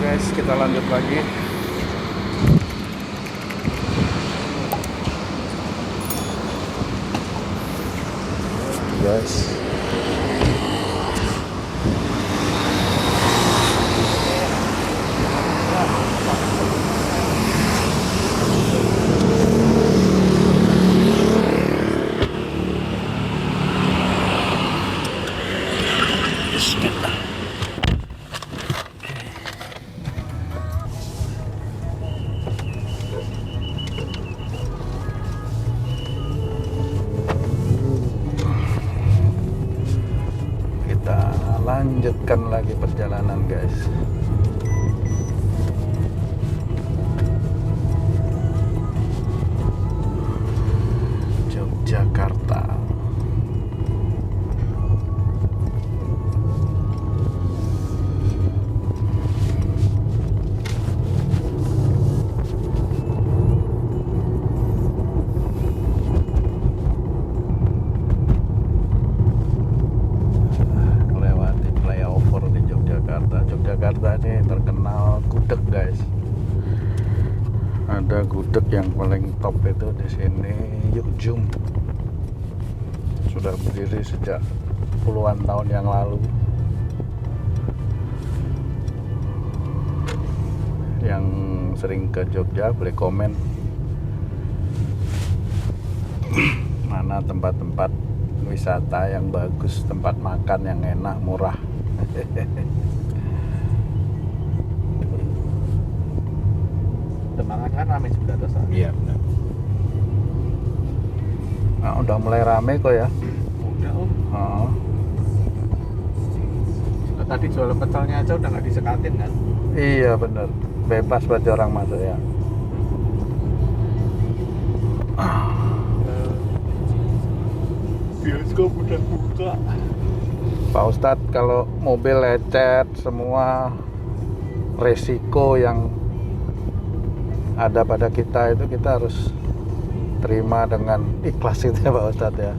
guys, kita lanjut lagi. Guys, Bismillah. Kita lanjutkan lagi perjalanan, guys. Yogyakarta. Yogyakarta ini terkenal gudeg, guys. Ada gudeg yang paling top itu di sini, Yukjum. Sudah berdiri sejak puluhan tahun yang lalu. Yang sering ke Jogja boleh komen mana tempat-tempat wisata yang bagus, tempat makan yang enak, murah. Demangan kan ramai sudah dosa. Iya benar. Nah, udah mulai rame kok ya. Udah om. Oh. Tadi jual pecelnya aja udah nggak disekatin kan? Iya benar. Bebas buat orang masuk ya. Bioskop udah buka. Pak Ustadz, kalau mobil lecet semua resiko yang ada pada kita itu kita harus terima dengan ikhlas itu ya Pak Ustadz ya.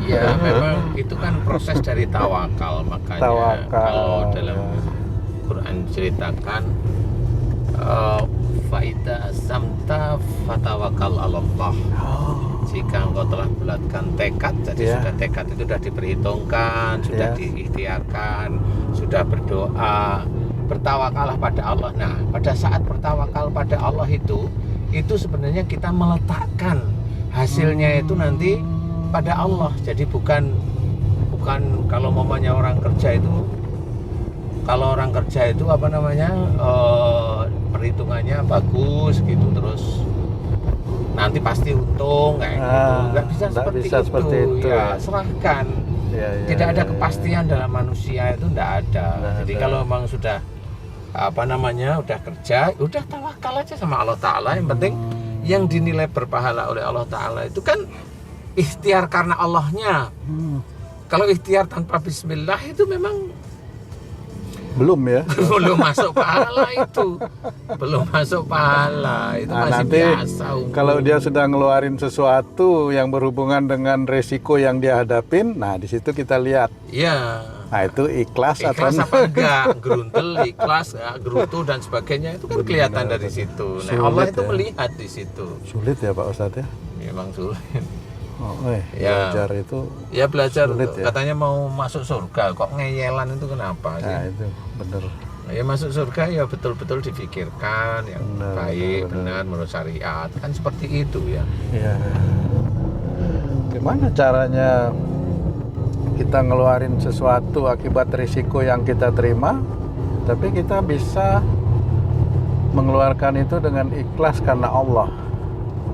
Iya, memang itu kan proses dari tawakal, makanya Tawakal, kalau dalam ya. Quran ceritakan faida samta fatawakal Allah. Jika engkau telah bulatkan tekad, jadi Ya. sudah tekad itu sudah diperhitungkan, sudah Ya. diikhtiarkan, sudah berdoa, bertawakallah pada Allah. Nah, pada saat bertawakal pada Allah itu sebenarnya kita meletakkan hasilnya itu nanti pada Allah. Jadi bukan kalau mamanya orang kerja itu, kalau orang kerja itu apa namanya perhitungannya bagus gitu, terus nanti pasti untung kayak gitu. Nggak bisa seperti itu. Ya, serahkan. Ya, ya, Tidak ada ya, kepastian dalam manusia itu enggak ada. Nggak Jadi ada. kalau memang sudah apa namanya udah kerja, udah tawakal aja sama Allah Ta'ala. Yang penting yang dinilai berpahala oleh Allah Ta'ala itu kan ikhtiar karena Allahnya. Kalau ikhtiar tanpa bismillah itu memang belum ya. belum masuk pahala itu. Belum masuk pahala. Itu Nah, masih nanti biasa. kalau dia sudah ngeluarin sesuatu yang berhubungan dengan resiko yang dia hadapin, nah di situ kita lihat. Ya. Nah itu ikhlas Ikhlas atau apa enggak, geruntel, ikhlas, ya, gerutu dan sebagainya itu kan kelihatan dari situ. Nah, Sulit Allah itu ya. melihat di situ. sulit ya Pak Ustadz ya. Memang sulit. Oh, Ya. belajar itu. Ya belajar Sulit ya. katanya mau masuk surga, kok ngeyelan itu kenapa? Nah itu bener. Ya masuk surga ya betul-betul difikirkan yang Benar, baik, benar. benar menurut syariat. Kan seperti itu ya. Iya. Gimana caranya kita ngeluarin sesuatu akibat risiko yang kita terima, tapi kita bisa mengeluarkan itu dengan ikhlas karena Allah.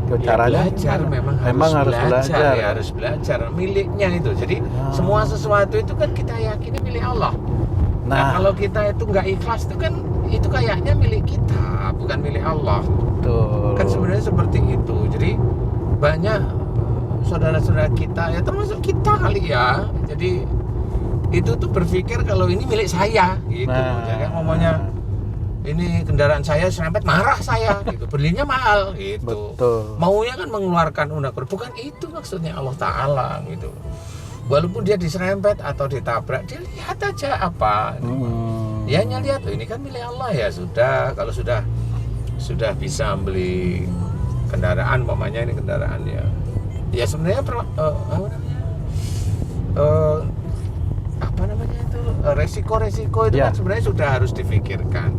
Itu Ya, caranya belajar gimana? memang harus belajar. ya, harus belajar miliknya itu. Jadi semua sesuatu itu kan kita yakini milik Allah. Nah, kalau kita itu nggak ikhlas itu kan itu kayaknya milik kita, bukan milik Allah. betul. Kan sebenarnya seperti itu. Jadi banyak saudara-saudara kita ya termasuk kita kali ya. Jadi itu tuh berpikir kalau ini milik saya gitu. Nah. Jadi ngomongnya ini kendaraan saya serempet, marah saya gitu. Belinya mahal gitu. Betul. Maunya kan mengeluarkan unek-unek. Bukan itu maksudnya Allah Ta'ala gitu. Walaupun dia diserempet atau ditabrak, dia lihat aja apa. Ya hanya lihat, oh, ini kan milik Allah ya sudah. Kalau sudah bisa beli kendaraan, umpamanya ini kendaraan ya sebenarnya apa namanya itu resiko-resiko itu Ya. kan sebenarnya sudah harus difikirkan.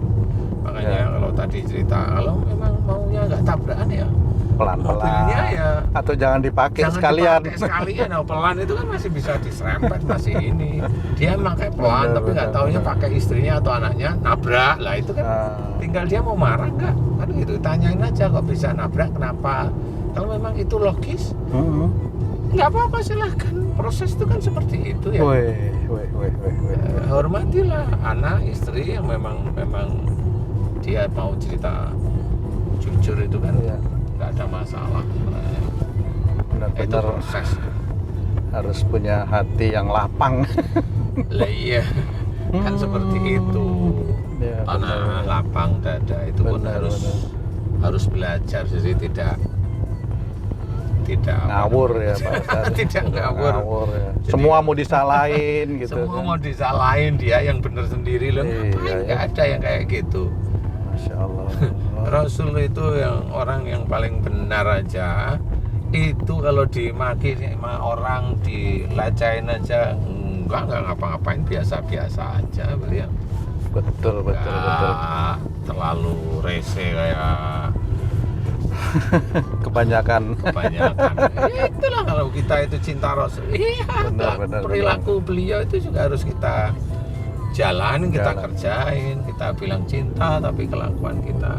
Makanya Ya. kalau tadi cerita kalau memang maunya nggak tabrakan ya Pelan-pelan. mobilnya ya Atau jangan dipakai jangan sekalian. dipakai sekalian. Nah, pelan itu kan masih bisa diserempet, masih ini. Dia pakai pelan Benar, tapi nggak benar, taunya benar. pakai istrinya atau anaknya nabrak. Lah itu kan Ah. tinggal dia mau marah nggak? Kan gitu. Tanyain aja kok bisa nabrak kenapa. Kalau memang itu logis, Mm-mm. nggak apa-apa silahkan. Proses itu kan seperti itu ya. Weh. Hormatilah anak istri yang memang dia mau cerita jujur itu kan Iya. nggak ada masalah sebenarnya. Itu Benar-benar proses. harus punya hati yang lapang. Lah iya kan seperti itu. Ya, Tanah benar. lapang dada itu pun Benar, harus belajar, jadi tidak Ngawur ya Pak Ustadz. Tidak ngawur. Ya. Jadi- Semua mau disalahin gitu. Semua kan. mau disalahin, dia yang benar sendiri loh. Iya, Ngapain? iya. Nggak ada yang kayak gitu. Masya Allah. Rasul itu yang orang yang paling benar aja itu kalau dimaki sama orang, dilacain aja enggak ngapa-ngapain, biasa-biasa aja beliau. Betul. Nggak terlalu rese kayak Kebanyakan. Itulah kalau kita itu cinta Rasul. Iya, Benar, perilaku beliau itu juga harus kita jalanin, kita Jalan. kerjain, kita bilang cinta tapi kelakuan kita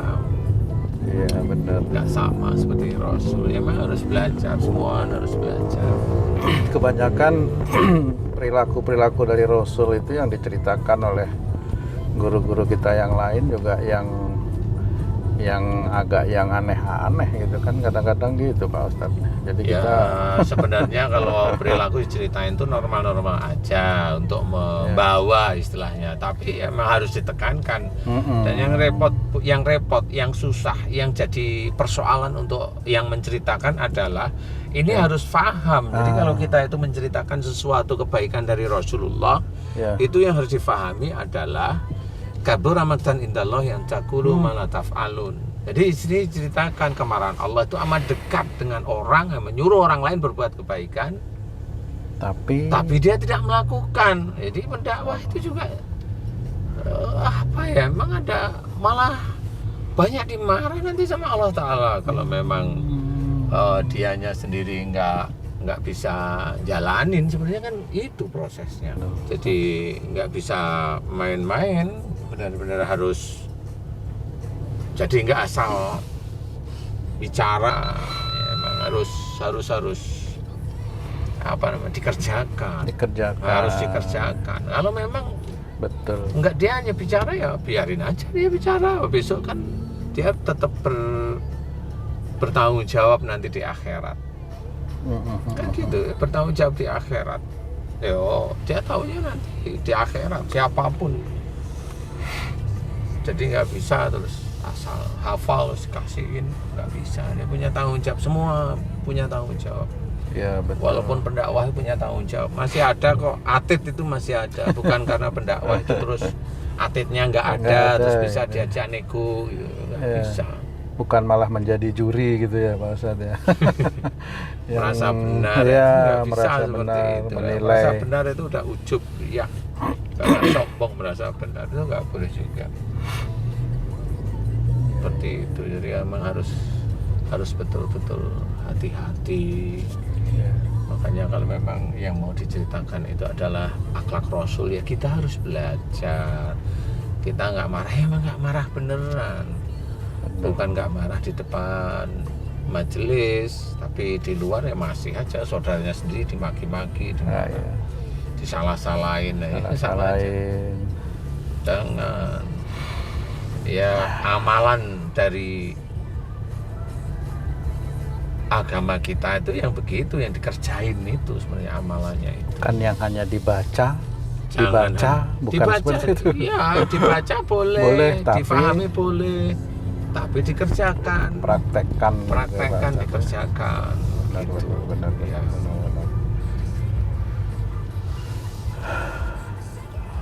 Iya benar. nggak sama seperti Rasul. Ya memang harus belajar, semua harus belajar. Kebanyakan perilaku dari Rasul itu yang diceritakan oleh guru-guru kita yang lain juga yang agak yang aneh-aneh gitu kan, kadang-kadang gitu Pak Ustadz. Jadi Ya kita sebenarnya kalau perilaku diceritain itu normal-normal aja untuk membawa istilahnya, tapi emang harus ditekankan. Mm-mm. Dan yang repot, yang susah, yang jadi persoalan untuk yang menceritakan adalah ini harus paham. Jadi kalau kita itu menceritakan sesuatu kebaikan dari Rasulullah, ya. itu yang harus difahami adalah kabura maqtan indallah yang taqulu ma la taf'alun. Jadi di sini ceritakan kemarahan Allah itu amat dekat dengan orang yang menyuruh orang lain berbuat kebaikan, tapi dia tidak melakukan. Jadi pendakwah itu juga apa ya? Emang ada malah banyak dimarah nanti sama Allah Taala kalau memang dianya sendiri nggak bisa jalanin. Sebenarnya kan itu prosesnya. Jadi nggak bisa main-main, benar-benar harus. Jadi nggak asal bicara, ya, emang harus apa namanya dikerjakan. Harus dikerjakan. Kalau memang Betul. nggak, dia hanya bicara ya biarin aja dia bicara. Besok kan dia tetap bertanggung jawab nanti di akhirat. Kan gitu, bertanggung jawab di akhirat. Yo, dia taunya nanti di akhirat siapapun. Jadi nggak bisa terus asal hafal terus kasihin, nggak bisa. Dia punya tanggung jawab, semua punya tanggung jawab. Ya betul. Walaupun pendakwah punya tanggung jawab, masih ada kok atit itu masih ada. Bukan karena pendakwah itu terus atitnya nggak ada, terus bisa diajak nego, gitu. Nggak bisa. Bukan malah menjadi juri gitu ya Pak Ustadz ya. Merasa benar, ya, itu nggak bisa merasa seperti benar, itu. menilai. Merasa benar itu udah ujub, ya. Karena sombong merasa benar itu nggak boleh juga. Seperti itu, jadi emang harus betul-betul hati-hati. Ya. Makanya kalau memang yang mau diceritakan itu adalah akhlak Rasul, ya kita harus belajar. Kita nggak marah, emang nggak marah beneran. Bukan nggak marah di depan majelis, tapi di luar ya masih aja saudaranya sendiri dimaki-maki, disalah-salahin, ini salah aja. Jangan. Ya amalan dari agama kita itu yang begitu, yang dikerjain itu sebenarnya amalannya itu. Kan yang hanya dibaca, Jangan bukan dibaca, seperti itu. ya dibaca boleh, Boleh, tapi difahami boleh, tapi dikerjakan, praktekkan, dikerjakan. Gitu. Benar. Ya.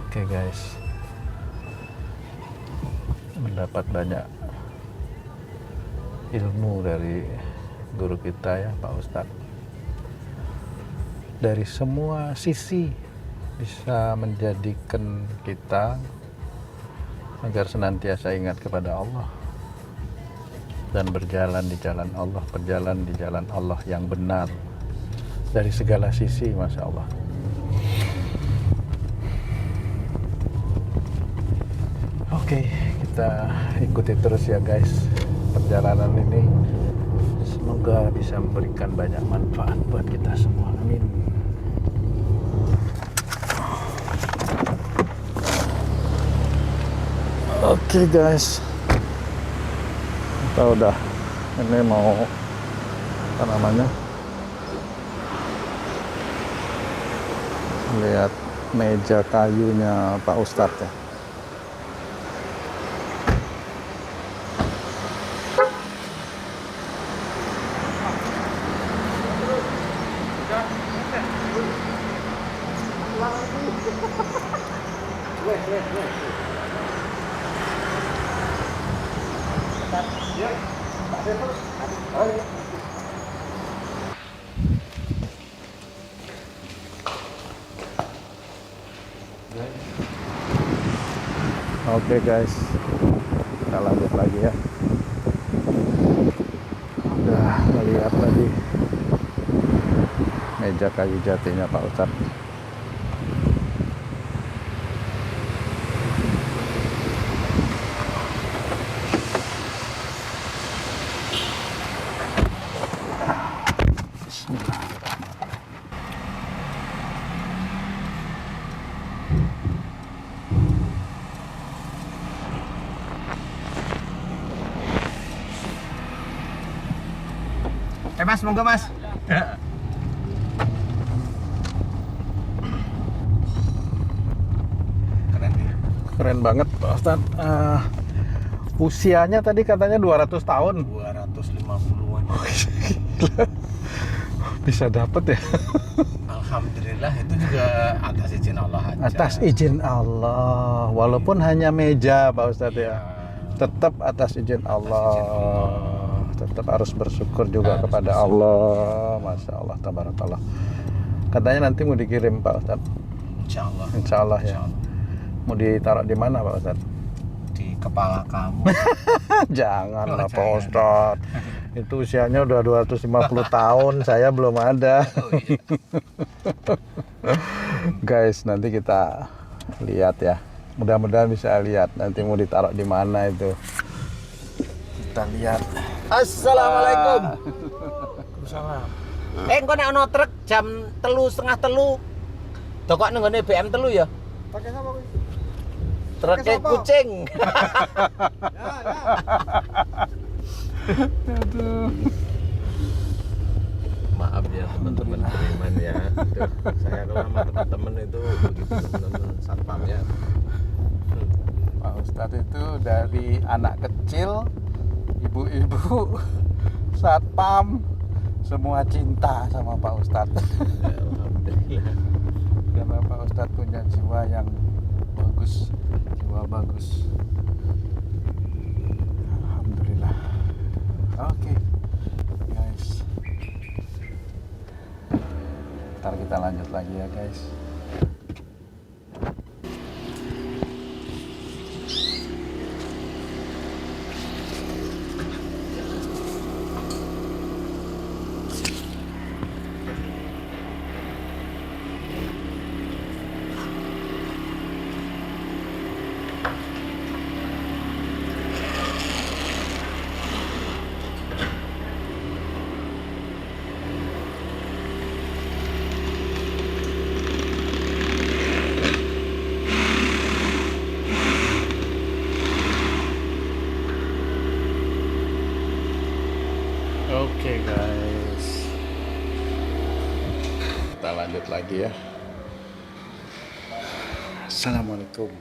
Oke guys, mendapat banyak ilmu dari guru kita ya, Pak Ustadz. Dari semua sisi bisa menjadikan kita agar senantiasa ingat kepada Allah dan berjalan di jalan Allah, berjalan di jalan Allah yang benar dari segala sisi, Masya Allah. Oke, kita ikuti terus ya guys perjalanan ini. Semoga bisa memberikan banyak manfaat buat kita semua. Amin. Oke guys, kita udah ini mau apa namanya, lihat meja kayunya Pak Ustadz ya. Oke guys, kita lanjut lagi ya. Udah melihat tadi meja kayu jatinya Pak Ustadz. Mas, monggo Mas. Keren ya. Keren banget Pak Ustadz. Usianya tadi katanya 200 tahun. 250-an. Gila. Bisa dapet ya. Alhamdulillah itu juga atas izin Allah aja. Atas izin Allah. Walaupun hanya meja Pak Ustadz ya. Tetap atas izin Allah. Tetap harus bersyukur juga harus kepada bersyukur. Allah. Masya Allah, tabarakallah. Katanya nanti mau dikirim Pak Ustadz. Insya Allah. Insya Allah ya. Mau ditaruh di mana Pak Ustadz? Di kepala kamu. Janganlah Oh, Pak jangan. Ustadz. Itu usianya udah 250 tahun, saya belum ada. Oh, iya. Guys, nanti kita lihat ya. Mudah-mudahan bisa lihat nanti mau ditaruh di mana itu. Kita lihat. Assalamualaikum. Waalaikumsalam. Engko nek ana truk jam 3:30 dokok nang ngene BM 3 ya. Pakai apa? Truk Pakai apa? kucing. Aduh. Maaf ya teman-teman beriman ya. Tuh, saya kalau sama teman-teman itu begitu teman-teman satpam ya. Pak Ustadz itu dari anak kecil, ibu-ibu, satpam, semua cinta sama Pak Ustadz. Alhamdulillah. Karena Pak Ustadz punya jiwa yang bagus, jiwa bagus. Alhamdulillah. Oke, guys. Ntar kita lanjut lagi ya guys. Oke guys, kita lanjut lagi ya. Assalamualaikum.